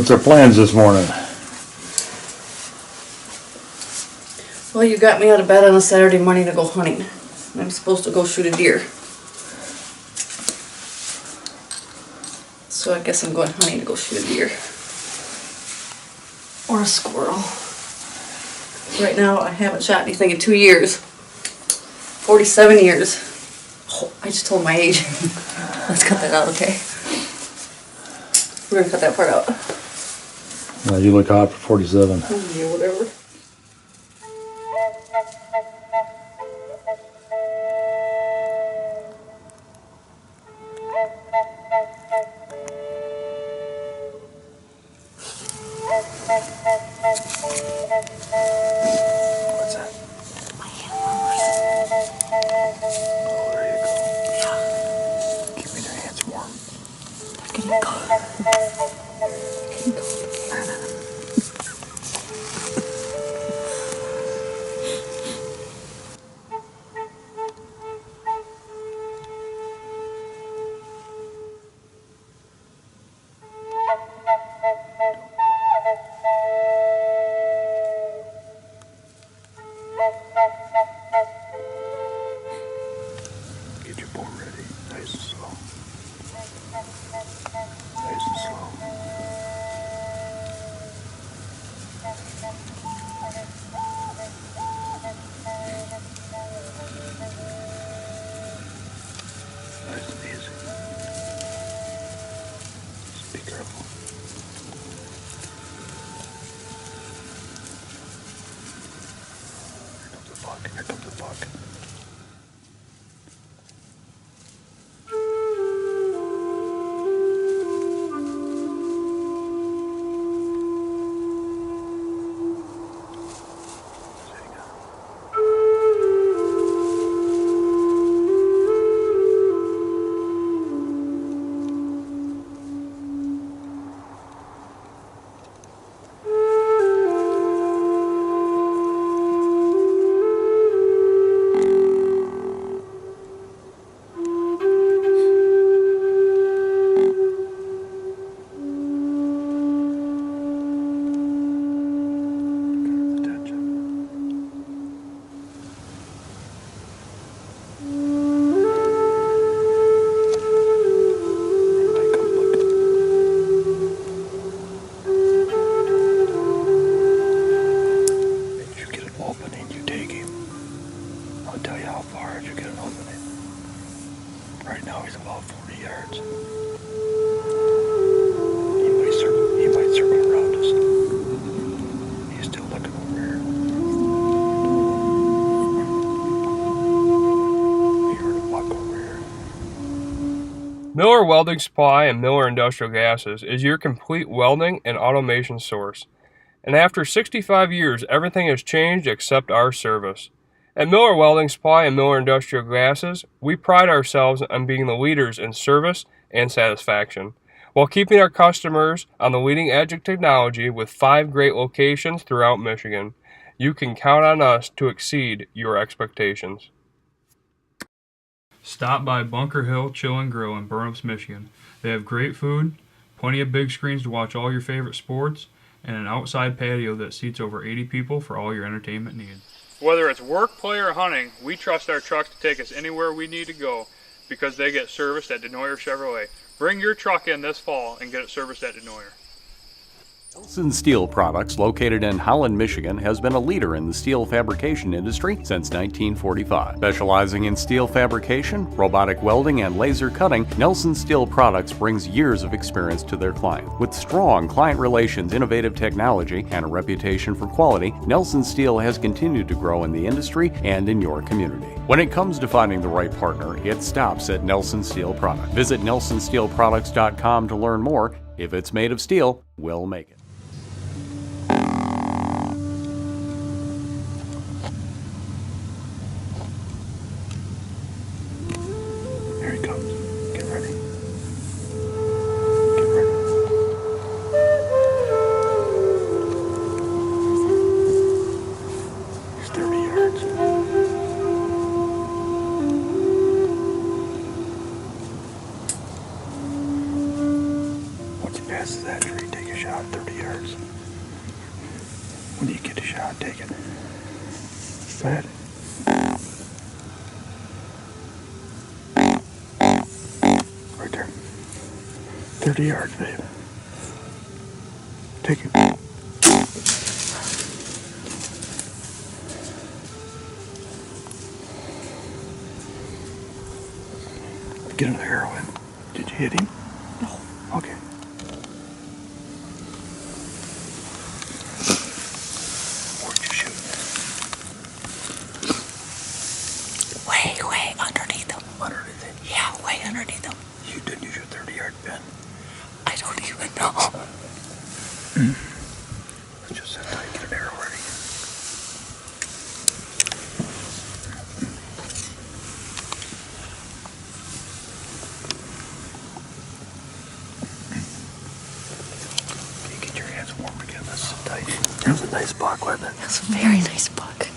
What's our plans this morning? Well, you got me out of bed on a Saturday morning to go hunting. I'm supposed to go shoot a deer. So I guess I'm going hunting to go shoot a deer. Or a squirrel. Right now I haven't shot anything in 2 years. 47 years. Oh, I just told my age. Let's cut that out, okay? We're gonna cut that part out. You look hot for 47. Yeah, whatever. What's that? My hand Oh, there you go. Yeah. Keeping your hands warm. They're getting cold. Get your bow ready. Nice and slow. Nice and slow. Nice and easy. Just be careful. Here comes the buck. Here comes the buck. I'll tell you how far if you get an opening. Right now he's about 40 yards. He might circle around us. He's still looking over here. He heard a buck over here. Miller Welding Supply and Miller Industrial Gases is your complete welding and automation source. And after 65 years, everything has changed except our service. At Miller Welding Supply and Miller Industrial Gases, we pride ourselves on being the leaders in service and satisfaction, while keeping our customers on the leading edge of technology with 5 great locations throughout Michigan. You can count on us to exceed your expectations. Stop by Bunker Hill Chill and Grill in Burnups, Michigan. They have great food, plenty of big screens to watch all your favorite sports, and an outside patio that seats over 80 people for all your entertainment needs. Whether it's work, play, or hunting, we trust our trucks to take us anywhere we need to go because they get serviced at Denoyer Chevrolet. Bring your truck in this fall and get it serviced at Denoyer. Nelson Steel Products, located in Holland, Michigan, has been a leader in the steel fabrication industry since 1945. Specializing in steel fabrication, robotic welding, and laser cutting, Nelson Steel Products brings years of experience to their clients. With strong client relations, innovative technology, and a reputation for quality, Nelson Steel has continued to grow in the industry and in your community. When it comes to finding the right partner, it stops at Nelson Steel Products. Visit nelsonsteelproducts.com to learn more. If it's made of steel, we'll make it. Here he comes. Get ready. Get ready. He's 30 yards. Once he passes that tree, take a shot. When you get a shot, take it. Go ahead. Right there. 30 yards, babe. Take it. Get another arrow in. Did you hit him? No. Okay. Where'd you shoot? Way underneath him. Underneath it. Yeah, way underneath him. You didn't use your 30-yard pin. I don't even know. Let's just sit tight, get an arrow ready. Okay, get your hands warm again. Let's sit tight. That was a nice buck, wasn't it? That's a very nice buck.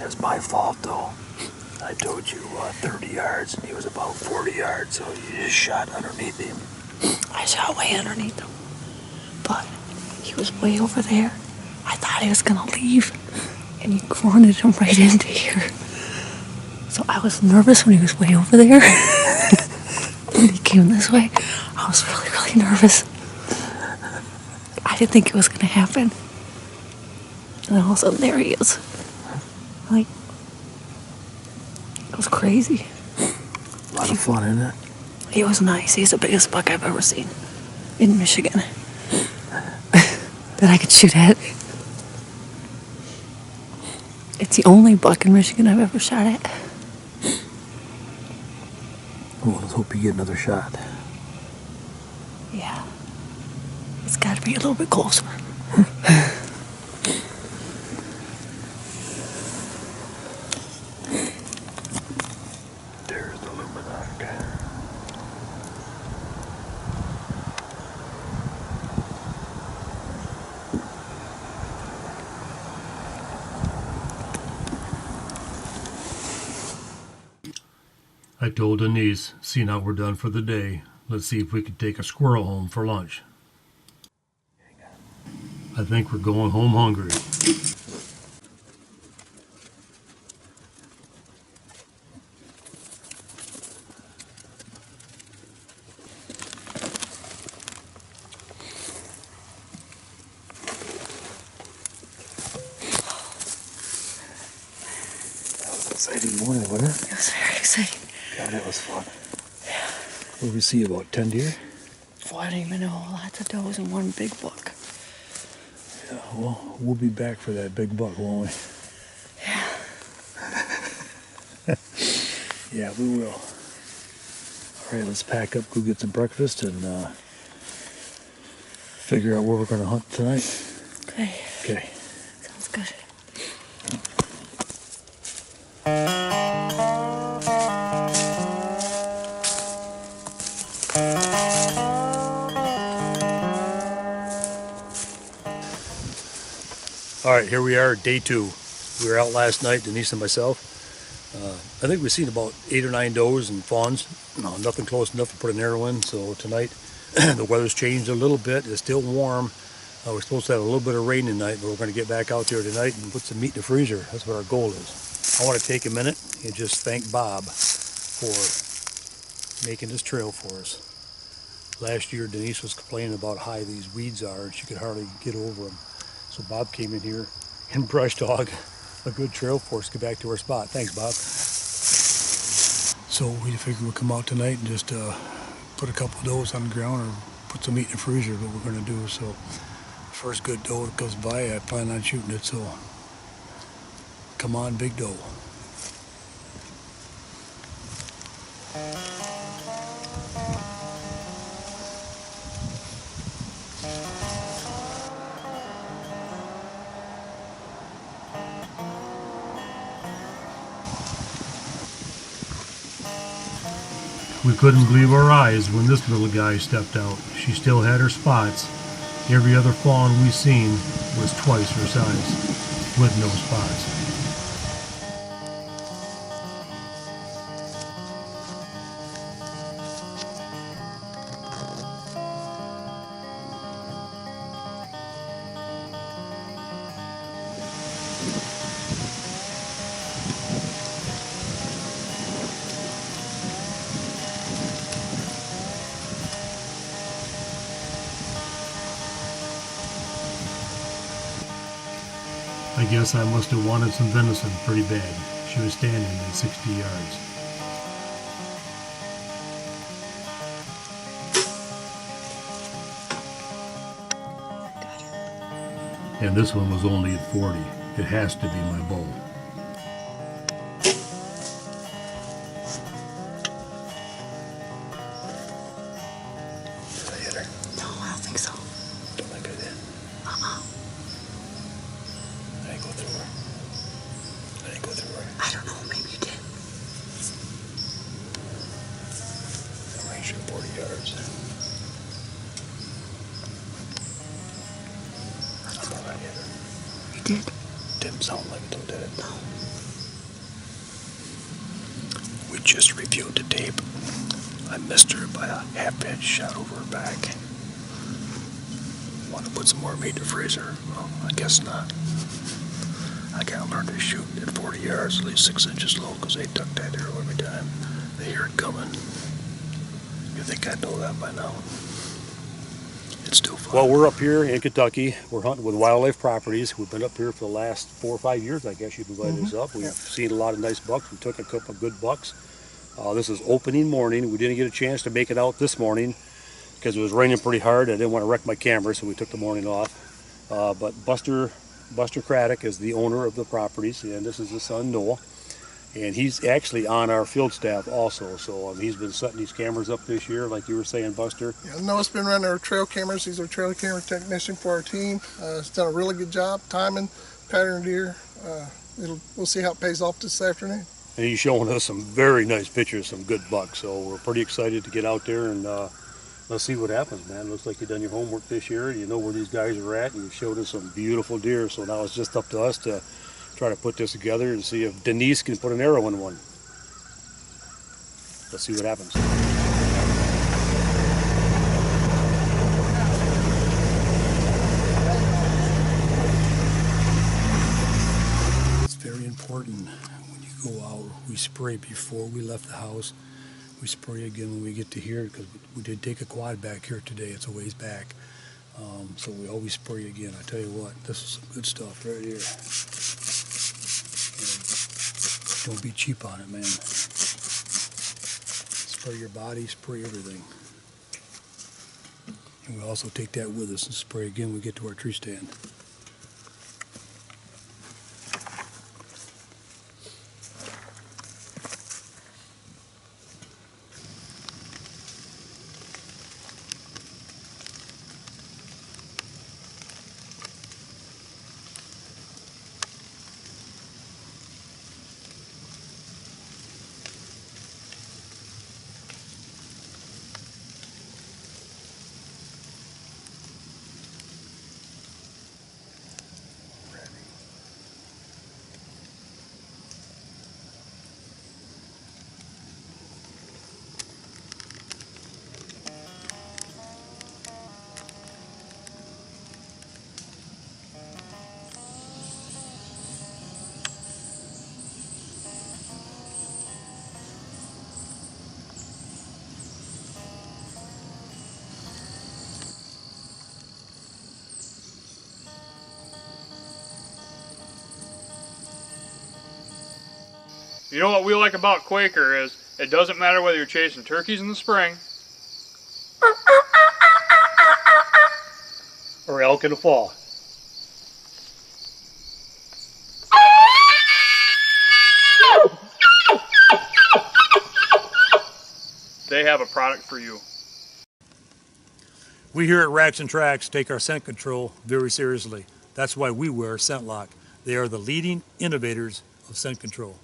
It's my fault, though. I told you 30 yards, and he was about 40 yards, so you just shot underneath him. I shot way underneath him. But he was way over there. I thought he was gonna leave. And he grunted him right into here. So I was nervous when he was way over there. When he came this way, I was really nervous. I didn't think it was gonna happen. And then all of a sudden, there he is. Like, it was crazy. A lot of fun, isn't it? He was nice. He's the biggest buck I've ever seen in Michigan that I could shoot at. It's the only buck in Michigan I've ever shot at. Well, let's hope you get another shot. Yeah. It's got to be a little bit closer. There's the Luminark. I told Denise, seeing how we're done for the day, let's see if we could take a squirrel home for lunch. I think we're going home hungry. Exciting morning, wasn't it? It was very exciting. God, it was fun. What did we see, about 10 deer? Oh, I don't even know. Lots of does and one big buck. Yeah, well, we'll be back for that big buck, won't we? Yeah. Yeah, we will. All right, let's pack up, go get some breakfast, and figure out where we're going to hunt tonight. Okay. Okay. Sounds good. All right, here we are, day 2. We were out last night, Denise and myself. I think we've seen about 8 or 9 does and fawns. No, nothing close enough to put an arrow in. So tonight, the weather's changed a little bit. It's still warm. We're supposed to have a little bit of rain tonight, but we're going to get back out there tonight and put some meat in the freezer. That's what our goal is. I want to take a minute and just thank Bob for making this trail for us. Last year, Denise was complaining about how high these weeds are, and she could hardly get over them. So Bob came in here and brush hog a good trail for us to get back to our spot. Thanks, Bob. So we figured we'd come out tonight and just put a couple of does on the ground or put some meat in the freezer, what we're going to do. So first good doe that goes by, I plan on shooting it. So come on, big doe. We couldn't believe our eyes when this little guy stepped out. She still had her spots. Every other fawn we seen was twice her size, with no spots. I guess I must have wanted some venison pretty bad. She was standing at 60 yards. And this one was only at 40. It has to be my bow. Did I hit her? No, I don't think so. Don't think I did. I didn't go through her. I didn't go through her. I don't know, maybe you did. I ranged her 40 yards. I thought I hit her. You did? Didn't sound like it though, did it? No. We just reviewed the tape. I missed her by a half-inch shot over her back. Want to put some more meat in the freezer? Well, I guess not. I gotta learn to shoot at 40 yards, at least 6 inches low, because they duck that arrow every time they hear it coming. You think I'd know that by now? It's still fun. Well, we're up here in Kentucky. We're hunting with Wildlife Properties. We've been up here for the last 4 or 5 years, I guess you've invited us up. We've seen a lot of nice bucks. We took a couple of good bucks. This is opening morning. We didn't get a chance to make it out this morning because it was raining pretty hard. I didn't want to wreck my camera, so we took the morning off. But Buster Craddock is the owner of the properties, and this is his son, Noah. And he's actually on our field staff also. So he's been setting these cameras up this year, like you were saying, Buster. Yeah, Noah's been running our trail cameras. He's our trail camera technician for our team. He's done a really good job timing, pattern deer. We'll see how it pays off this afternoon. And he's showing us some very nice pictures, some good bucks. So we're pretty excited to get out there and let's see what happens, man. Looks like you've done your homework this year. You know where these guys are at, and you showed us some beautiful deer. So now it's just up to us to try to put this together and see if Denise can put an arrow in one. Let's see what happens. It's very important when you go out. We spray before we left the house. We spray again when we get to here because we did take a quad back here today. It's a ways back. So we always spray again. I tell you what, this is some good stuff right here. And don't be cheap on it, man. Spray your body, spray everything. And we also take that with us and spray again when we get to our tree stand. You know what we like about Quaker is it doesn't matter whether you're chasing turkeys in the spring Or elk in the fall. they have a product for you. We here at Racks and Tracks take our scent control very seriously. That's why we wear Scent Lock. They are the leading innovators of scent control.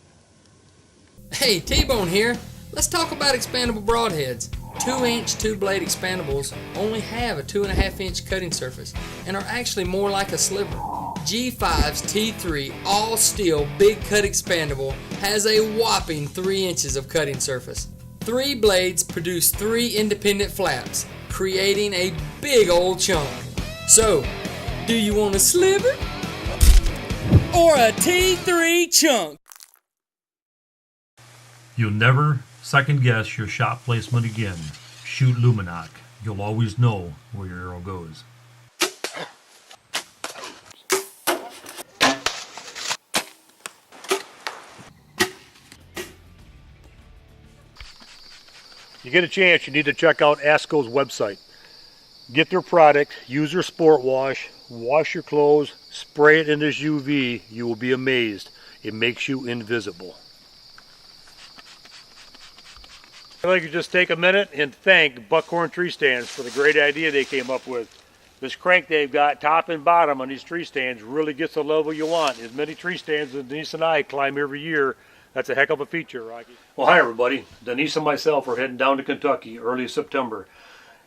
Hey, T-Bone here. Let's talk about expandable broadheads. 2-inch 2-blade expandables only have a 2.5-inch cutting surface and are actually more like a sliver. G5's T3 all steel big cut expandable has a whopping 3 inches of cutting surface. 3 blades produce 3 independent flaps, creating a big old chunk. So, do you want a sliver or a T3 chunk? You'll never second guess your shot placement again. Shoot Luminoc. You'll always know where your arrow goes. you get a chance, you need to check out ASCO's website. Get their product, use their sport wash your clothes, spray it in this UV. You will be amazed. It makes you invisible. I'd like to just take a minute and thank Buckhorn Tree Stands for the great idea they came up with. This crank they've got top and bottom on these tree stands really gets the level you want. As many tree stands as Denise and I climb every year, that's a heck of a feature, Rocky. Well, hi everybody. Denise and myself are heading down to Kentucky early September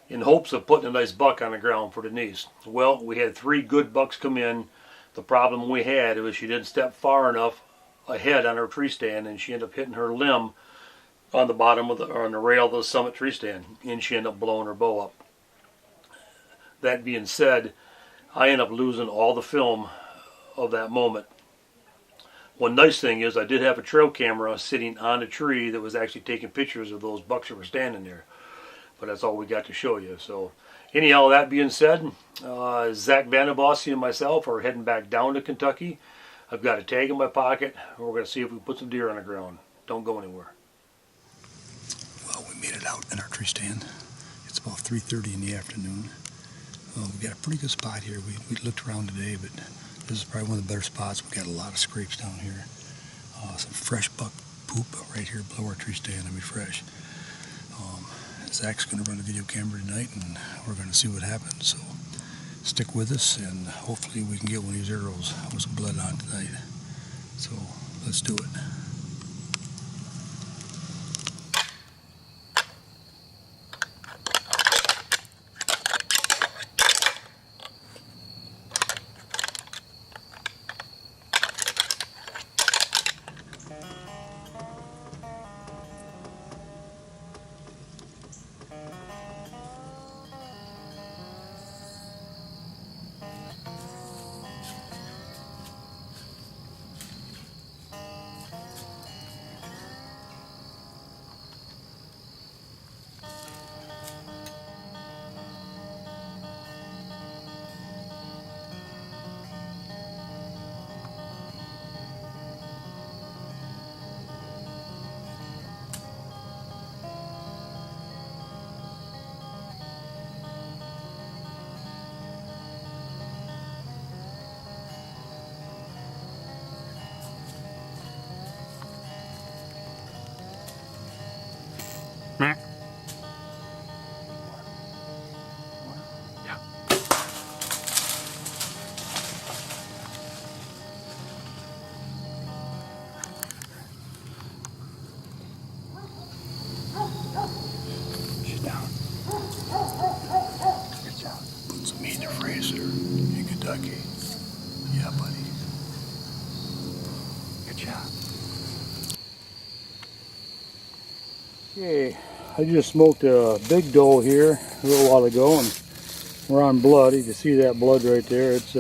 in hopes of putting a nice buck on the ground for Denise. Well, we had 3 good bucks come in. The problem we had was she didn't step far enough ahead on her tree stand, and she ended up hitting her limb on the bottom of or on the rail of the summit tree stand, and she ended up blowing her bow up. That being said, I ended up losing all the film of that moment. One nice thing is I did have a trail camera sitting on a tree that was actually taking pictures of those bucks that were standing there. But that's all we got to show you. So anyhow, that being said, Zach Vandenbossi and myself are heading back down to Kentucky. I've got a tag in my pocket, and we're going to see if we can put some deer on the ground. Don't go anywhere. Well, we made it out in our tree stand. It's about 3:30 in the afternoon. We got a pretty good spot here. We looked around today, but this is probably one of the better spots. We got a lot of scrapes down here. Some fresh buck poop right here below our tree stand. I mean, fresh. Zach's going to run a video camera tonight, and we're going to see what happens. So stick with us, and hopefully we can get one of these arrows with some blood on tonight. So let's do it. In Kentucky. Yeah, buddy. Good job. Okay, I just smoked a big doe here a little while ago, and we're on blood. You can see that blood right there. It's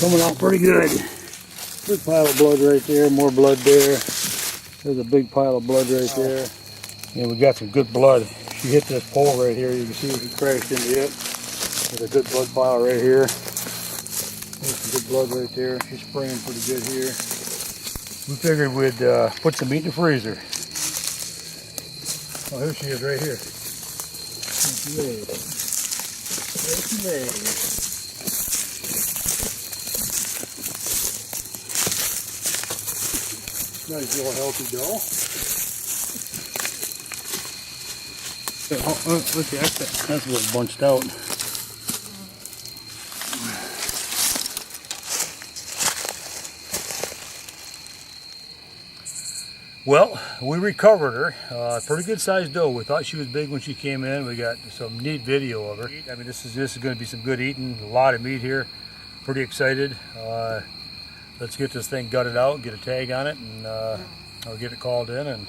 coming out pretty good. Big pile of blood right there, more blood there. There's a big pile of blood right there. And we got some good blood. She hit this pole right here. You can see she crashed into it. There's a good blood pile right here. There's some good blood right there. She's spraying pretty good here. We figured we'd put some meat in the freezer. Oh, here she is right here. There she lays. There she lays. Nice little healthy doe. What's the exit? That's what's bunched out. Well, we recovered her. Pretty good sized doe. We thought she was big when she came in. We got some neat video of her. I mean, this is going to be some good eating. A lot of meat here. Pretty excited. Let's get this thing gutted out, get a tag on it, and I'll get it called in, and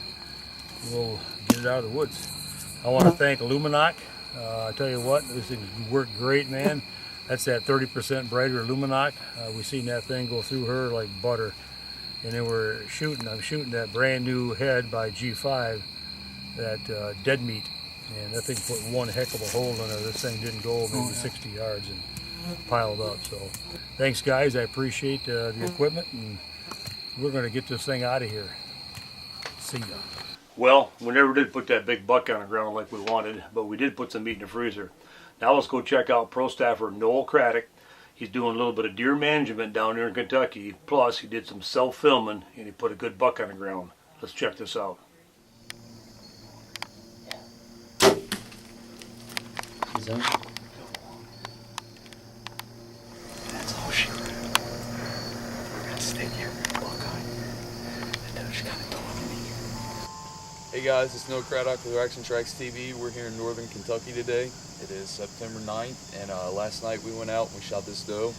we'll get it out of the woods. I want to thank Luminoc. I tell you what, this thing worked great, man. That's that 30% brighter Luminoc. We seen that thing go through her like butter. And then I'm shooting that brand new head by G5, that dead meat. And that thing put one heck of a hole in her. This thing didn't go maybe 60 yards and piled up. So thanks guys, I appreciate the equipment, and we're gonna get this thing out of here. See ya. Well, we never did put that big buck on the ground like we wanted, but we did put some meat in the freezer. Now let's go check out pro staffer Noel Craddock. He's doing a little bit of deer management down there in Kentucky. Plus, he did some self-filming and he put a good buck on the ground. Let's check this out. That's all she wrote. We're gonna stay here, Buckeye. And then she's kind of talking to me. Hey guys, it's Noah Craddock with Racks and Tracks TV. We're here in northern Kentucky today. It is September 9th, and last night we went out and we shot this doe.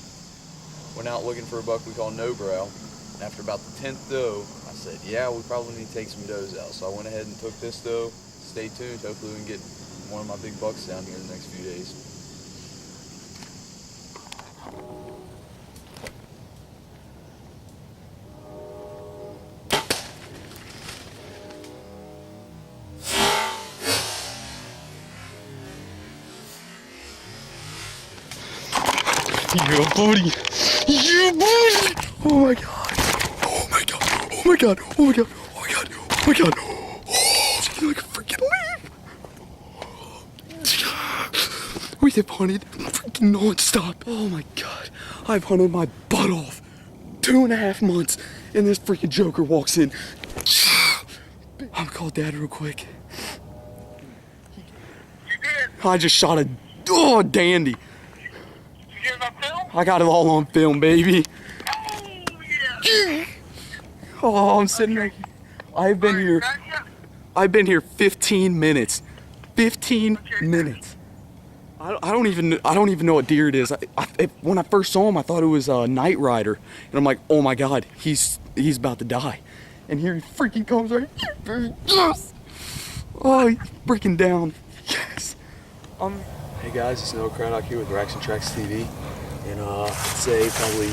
Went out looking for a buck we call No Brow, and after about the 10th doe, I said, yeah, we probably need to take some does out. So I went ahead and took this doe. Stay tuned, hopefully we can get one of my big bucks down here in the next few days. Yeah, buddy. Yeah, buddy. Oh my god. Oh my god. Oh my god. Oh my god. Oh my god. Oh my god. Oh, it's like a freaking leaf. We have hunted freaking non-stop. Oh my god. I've hunted my butt off. 2.5 months, and this freaking joker walks in. I'm gonna call Dad real quick. I just shot a dandy. I got it all on film, baby. Oh, I'm sitting right here. I've been here 15 minutes. 15 minutes. I don't even know what deer it is. When I first saw him, I thought it was a night rider, and I'm like, oh my god, he's about to die. And here he freaking comes right here. Yes. Oh, he's freaking down. Yes. Hey guys, it's Noah Craddock here with Racks and Tracks TV. And I'd say probably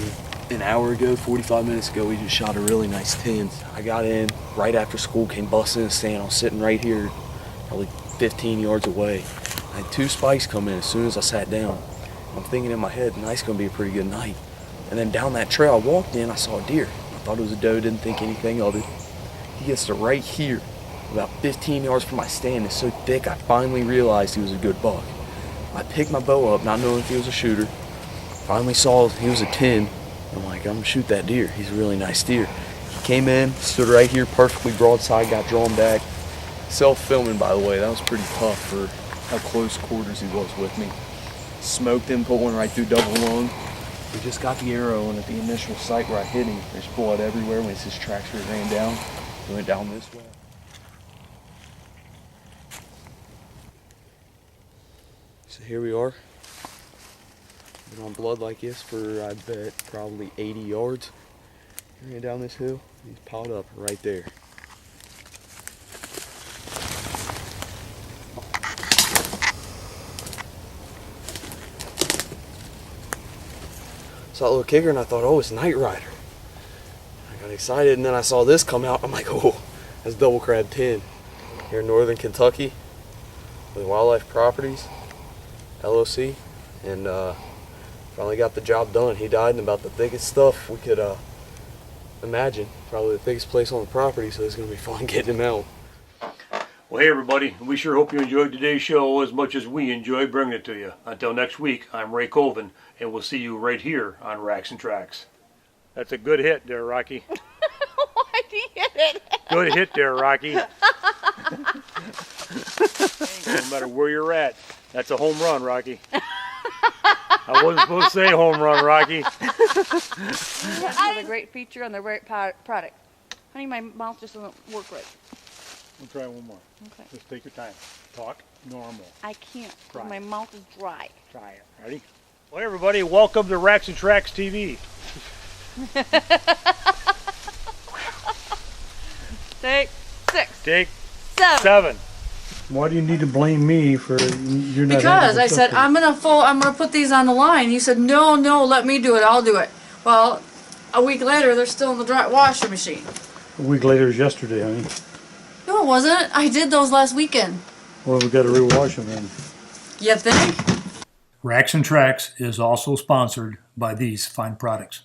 an hour ago, 45 minutes ago, we just shot a really nice 10. I got in right after school, came busting in the stand. I was sitting right here, probably 15 yards away. I had 2 spikes come in as soon as I sat down. I'm thinking in my head, tonight's gonna be a pretty good night. And then down that trail I walked in, I saw a deer. I thought it was a doe, didn't think anything of it. He gets to right here, about 15 yards from my stand. It's so thick, I finally realized he was a good buck. I picked my bow up, not knowing if he was a shooter. Finally saw he was a 10. I'm like, I'm gonna shoot that deer. He's a really nice deer. He came in, stood right here, perfectly broadside, got drawn back. Self-filming, by the way, that was pretty tough for how close quarters he was with me. Smoked him, put one right through double lung. We just got the arrow, and at the initial site where I hit him, there's blood everywhere. When his tracks were ran down, he went down this way. So here we are. Been on blood like this for, I bet, probably 80 yards. He ran down this hill. He's piled up right there. Saw a little kicker and I thought, oh, it's Night Rider. I got excited and then I saw this come out. I'm like, oh, that's Double Crab 10. Here in northern Kentucky with Wildlife Properties, LOC, and finally got the job done. He died in about the thickest stuff we could imagine. Probably the thickest place on the property, so it's going to be fun getting him out. Well, hey everybody, we sure hope you enjoyed today's show as much as we enjoyed bringing it to you. Until next week, I'm Ray Colvin, and we'll see you right here on Racks and Tracks. That's a good hit there, Rocky. Why did you hit it? Good hit there, Rocky. No matter where you're at, that's a home run, Rocky. I wasn't supposed to say home run, Rocky. That's a great feature on the right product. Honey, my mouth just doesn't work right. We'll try one more. Okay. Just take your time. Talk normal. I can't. Try My it. mouth is dry. Try it. Ready? Well, everybody, welcome to Racks and Tracks TV. Take 6. Take 7. 7. Why do you need to blame me for you're not? Because I said I'm gonna put these on the line. You said no, let me do it. I'll do it. Well, a week later they're still in the dry washing machine. A week later is yesterday, honey. No, it wasn't. I did those last weekend. Well, we got to rewash them then. You think? Racks and Tracks is also sponsored by these fine products.